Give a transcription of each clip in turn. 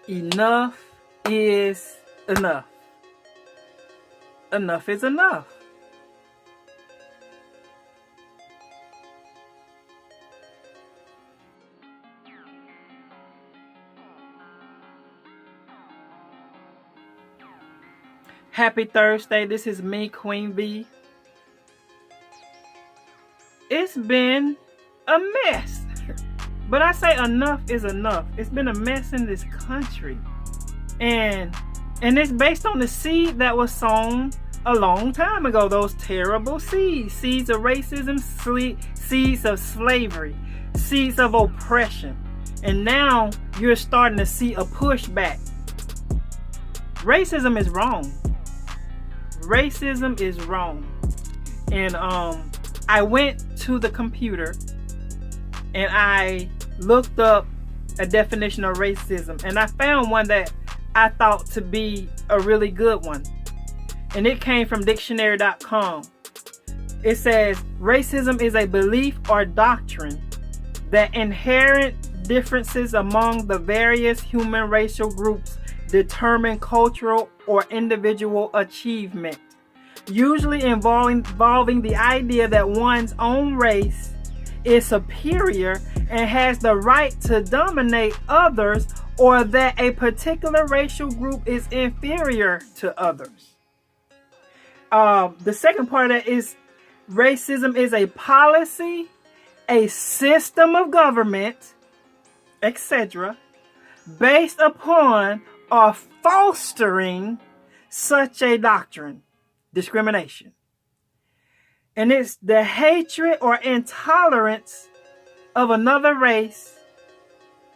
Enough is enough. Enough is enough. Happy Thursday. This is me, Queen B. It's been a mess. But I say enough is enough. It's been a mess in this country. And it's based on the seed that was sown a long time ago. Those terrible seeds. Seeds of racism, seeds of slavery, seeds of oppression. And now you're starting to see a pushback. Racism is wrong. Racism is wrong. And I went to the computer and I looked up a definition of racism, and I found one that I thought to be a really good one. And it came from dictionary.com. It says, racism is a belief or doctrine that inherent differences among the various human racial groups determine cultural or individual achievement, usually involving the idea that one's own race is superior and has the right to dominate others, or that a particular racial group is inferior to others. The second part of that is racism is a policy, a system of government, etc., based upon or fostering such a doctrine, discrimination. And it's the hatred or intolerance of another race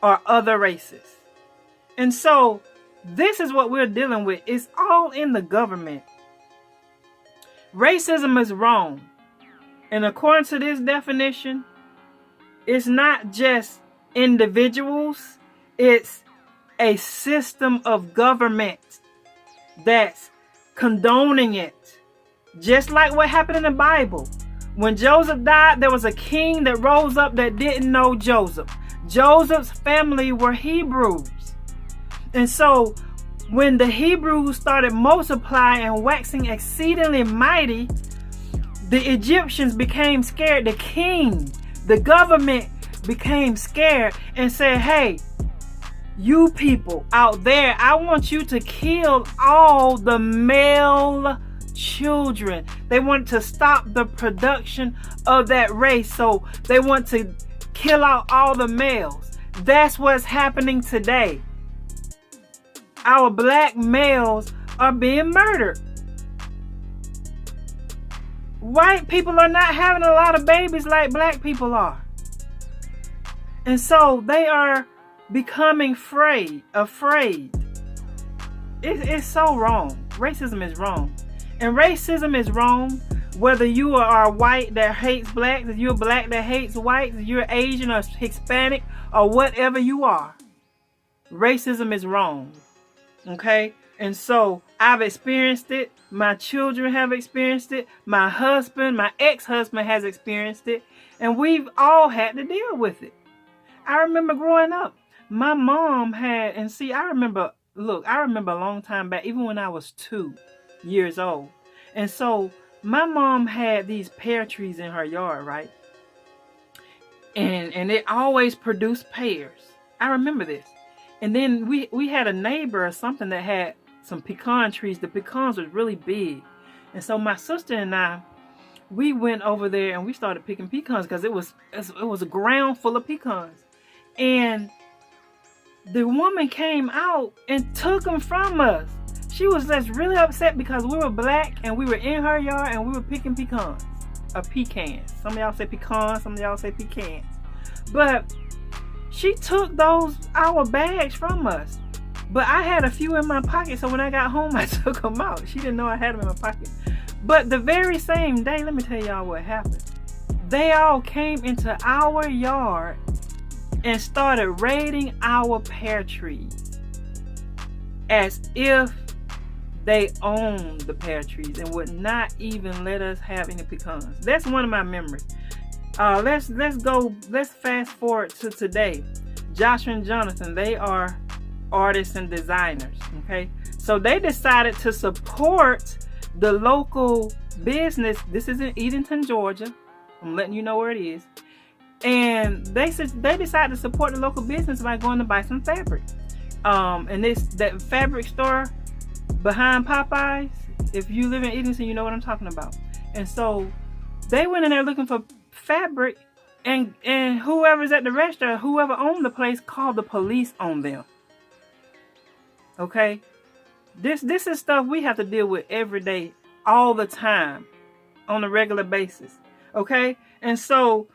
or other races. And so this is what we're dealing with. It's all in the government. Racism is wrong. And according to this definition, it's not just individuals. It's a system of government that's condoning it. Just like what happened in the Bible. When Joseph died, there was a king that rose up that didn't know Joseph. Joseph's family were Hebrews. And so when the Hebrews started multiplying and waxing exceedingly mighty, the Egyptians became scared. The king, the government became scared and said, hey, you people out there, I want you to kill all the male children. They want to stop the production of that race. So they want to kill out all the males. That's what's happening today. Our black males are being murdered. White people are not having a lot of babies like black people are. And so they are becoming afraid. It's so wrong. Racism is wrong. And racism is wrong whether you are white that hates blacks, if you're black that hates whites, if you're Asian or Hispanic or whatever you are. Racism is wrong. Okay? And so I've experienced it. My children have experienced it. My husband, my ex-husband has experienced it. And we've all had to deal with it. I remember growing up, my mom had, and see, I remember a long time back, even when I was 2 years old. And so my mom had these pear trees in her yard, right? And it always produced pears. I remember this. And then we had a neighbor or something that had some pecan trees. The pecans was really big. And so my sister and I, we went over there and we started picking pecans because it was a ground full of pecans. And the woman came out and took them from us. She was just really upset because we were black and we were in her yard and we were picking pecans. Pecans. Some of y'all say pecans, some of y'all say pecans. But she took our bags from us. But I had a few in my pocket, so when I got home, I took them out. She didn't know I had them in my pocket. But the very same day, let me tell y'all what happened. They all came into our yard and started raiding our pear trees as if they owned the pear trees and would not even let us have any pecans. That's one of my memories. Let's fast forward to today. Joshua and Jonathan, they are artists and designers. Okay, so they decided to support the local business. This is in Edenton, Georgia. I'm letting you know where it is. And they decided to support the local business by going to buy some fabric. And that fabric store behind Popeyes. If you live in Edenton, you know what I'm talking about. And so they went in there looking for fabric, and whoever's at the restaurant, whoever owned the place, called the police on them. Okay, this is stuff we have to deal with every day, all the time, on a regular basis. Okay, and so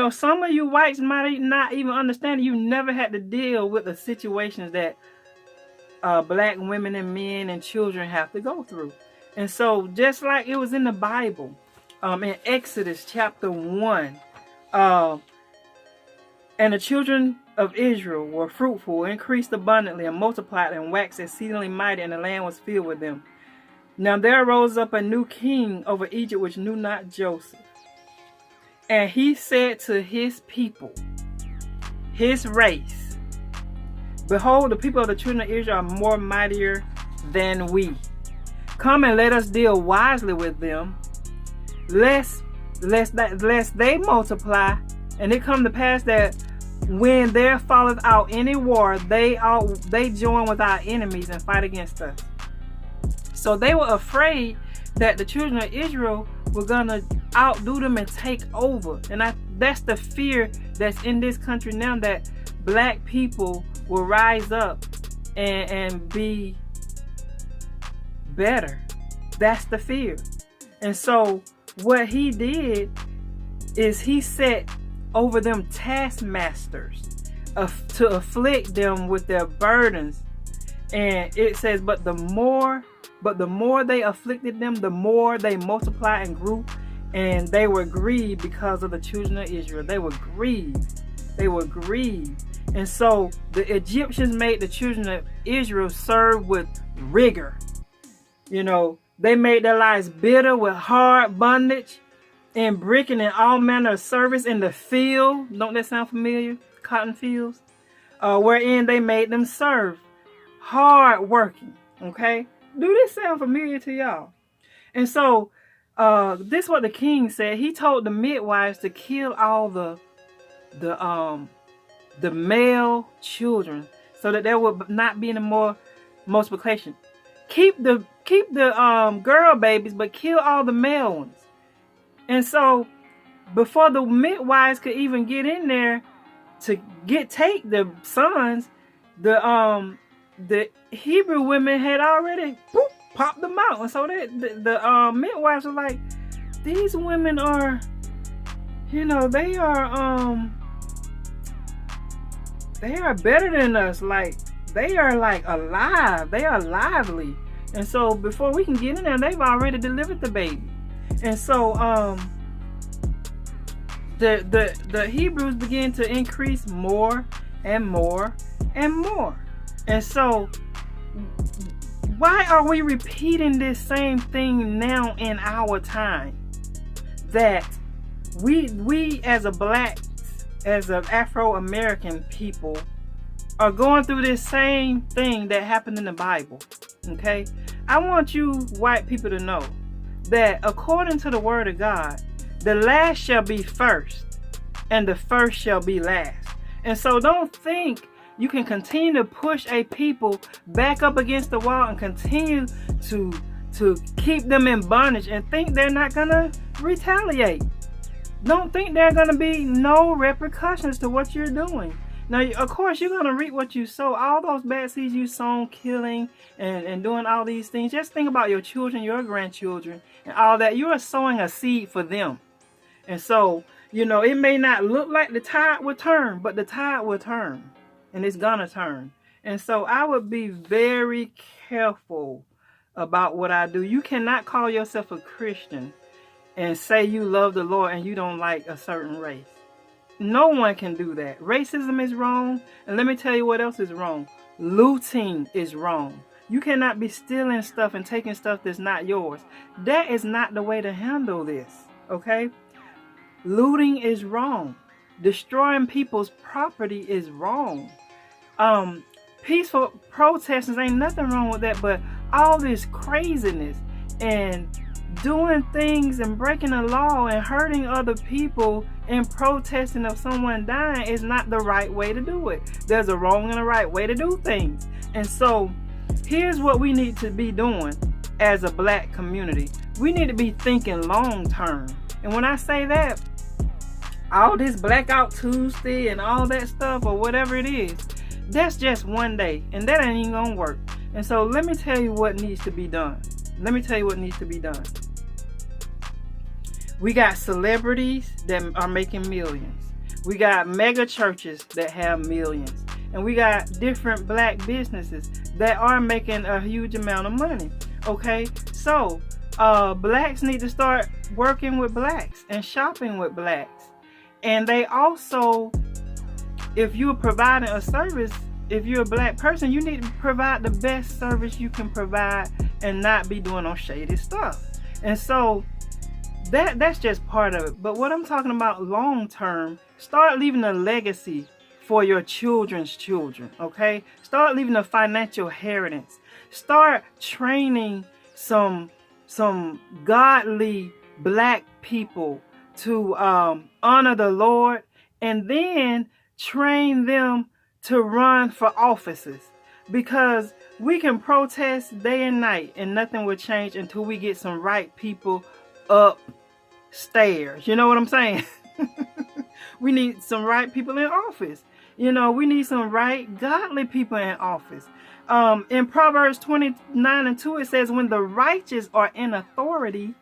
some of you whites might not even understand. You never had to deal with the situations that black women and men and children have to go through. And so just like it was in the Bible, in Exodus chapter 1, and the children of Israel were fruitful, increased abundantly, and multiplied, and waxed exceedingly mighty, and the land was filled with them. Now there arose up a new king over Egypt, which knew not Joseph. And he said to his people, his race, behold, the people of the children of Israel are more mightier than we. Come and let us deal wisely with them, lest they multiply, and it come to pass that when there falleth out any war, they join with our enemies and fight against us. So they were afraid that the children of Israel were gonna outdo them and take over. And that's the fear that's in this country now, that black people will rise up and be better. That's the fear. And so what he did is he set over them taskmasters to afflict them with their burdens. And it says, but the more they afflicted them, the more they multiplied and grew, and they were grieved because of the children of Israel. They were grieved. And so the Egyptians made the children of Israel serve with rigor. They made their lives bitter with hard bondage and bricking and all manner of service in the field. Don't that sound familiar? Cotton fields. Wherein they made them serve. Hard working. Okay? Do this sound familiar to y'all? And so this is what the king said. He told the midwives to kill all the male children, so that there would not be any more multiplication. Keep the girl babies, but kill all the male ones. And so before the midwives could even get in there to take the sons, the Hebrew women had already popped them out. And so the midwives were like, these women are, they are better than us. Like, they are like alive. They are lively. And so before we can get in there, they've already delivered the baby. And so the Hebrews began to increase more and more and more. And so why are we repeating this same thing now in our time? That we as an Afro-American people are going through this same thing that happened in the Bible. Okay? I want you white people to know that according to the word of God, the last shall be first, and the first shall be last. And so don't think you can continue to push a people back up against the wall and continue to keep them in bondage and think they're not gonna retaliate. Don't think there are gonna be no repercussions to what you're doing. Now, of course, you're gonna reap what you sow. All those bad seeds you sown, killing and doing all these things. Just think about your children, your grandchildren, and all that. You are sowing a seed for them. And so, it may not look like the tide will turn, but the tide will turn. And it's gonna turn. And so I would be very careful about what I do. You cannot call yourself a Christian and say you love the Lord and you don't like a certain race. No one can do that. Racism is wrong. And let me tell you what else is wrong. Looting is wrong. You cannot be stealing stuff and taking stuff that's not yours. That is not the way to handle this. Okay? Looting is wrong. Destroying people's property is wrong. peaceful protesters, ain't nothing wrong with that, but all this craziness and doing things and breaking the law and hurting other people and protesting of someone dying is not the right way to do it. There's a wrong and a right way to do things. And so here's what we need to be doing as a black community. We need to be thinking long term. And when I say that, all this Blackout Tuesday and all that stuff or whatever it is, that's just one day, and that ain't even gonna work. And so let me tell you what needs to be done. Let me tell you what needs to be done. We got celebrities that are making millions. We got mega churches that have millions. And we got different black businesses that are making a huge amount of money. Okay, so blacks need to start working with blacks and shopping with blacks. And they also, if you're providing a service, if you're a black person, you need to provide the best service you can provide and not be doing no shady stuff. And so that's just part of it. But what I'm talking about long term, start leaving a legacy for your children's children, okay? Start leaving a financial inheritance. Start training some godly black people to honor the Lord, and then train them to run for offices, because we can protest day and night and nothing will change until we get some right people upstairs. You know what I'm saying? We need some right people in office. You know, we need some right godly people in office. In Proverbs 29:2, it says, when the righteous are in authority,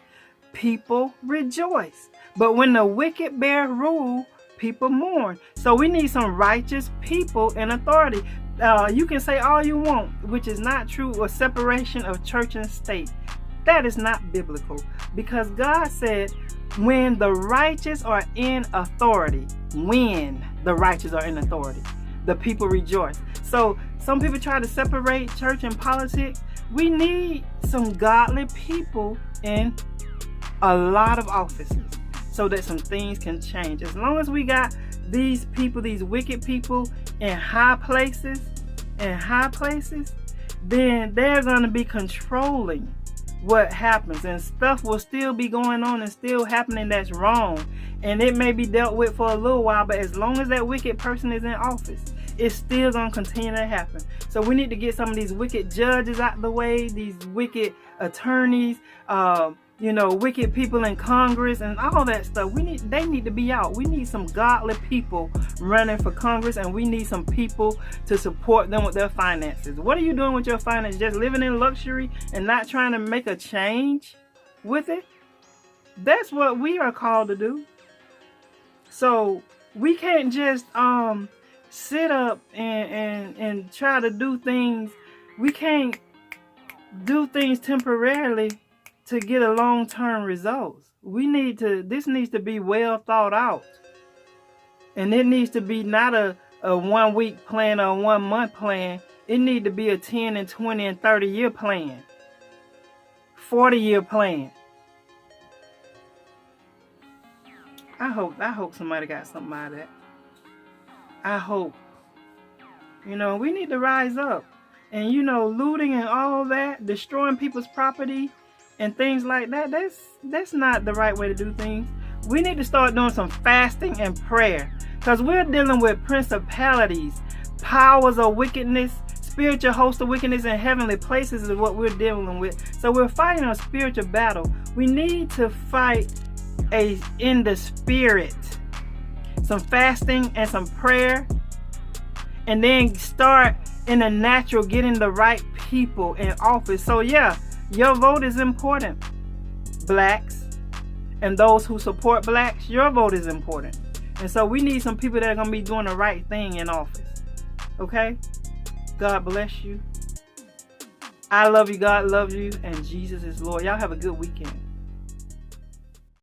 people rejoice. But when the wicked bear rule, people mourn. So we need some righteous people in authority. You can say all you want, which is not true, or separation of church and state. That is not biblical, because God said when the righteous are in authority, the people rejoice. So some people try to separate church and politics. We need some godly people in a lot of offices so that some things can change. As long as we got these people, these wicked people in high places, then they're going to be controlling what happens, and stuff will still be going on and still happening that's wrong, and it may be dealt with for a little while, but as long as that wicked person is in office, it's still going to continue to happen. So we need to get some of these wicked judges out the way, these wicked attorneys, wicked people in Congress and all that stuff. They need to be out. We need some godly people running for Congress, and we need some people to support them with their finances. What are you doing with your finances? Just living in luxury and not trying to make a change with it? That's what we are called to do. So we can't just sit up and try to do things. We can't do things temporarily to get a long-term results. This needs to be well thought out. And it needs to be not a 1 week plan or a 1 month plan. It needs to be a 10 and 20 and 30 year plan. 40-year plan. I hope somebody got something out of that. I hope. We need to rise up. And looting and all that, destroying people's property and things like that, that's not the right way to do things. We need to start doing some fasting and prayer, because we're dealing with principalities, powers of wickedness, spiritual hosts of wickedness in heavenly places is what we're dealing with. So we're fighting a spiritual battle. We need to fight in the spirit, some fasting and some prayer, and then start in the natural, getting the right people in office. So yeah, your vote is important, blacks, and those who support blacks, your vote is important. And so we need some people that are going to be doing the right thing in office. Okay? God bless you. I love you. God loves you. And Jesus is Lord. Y'all have a good weekend.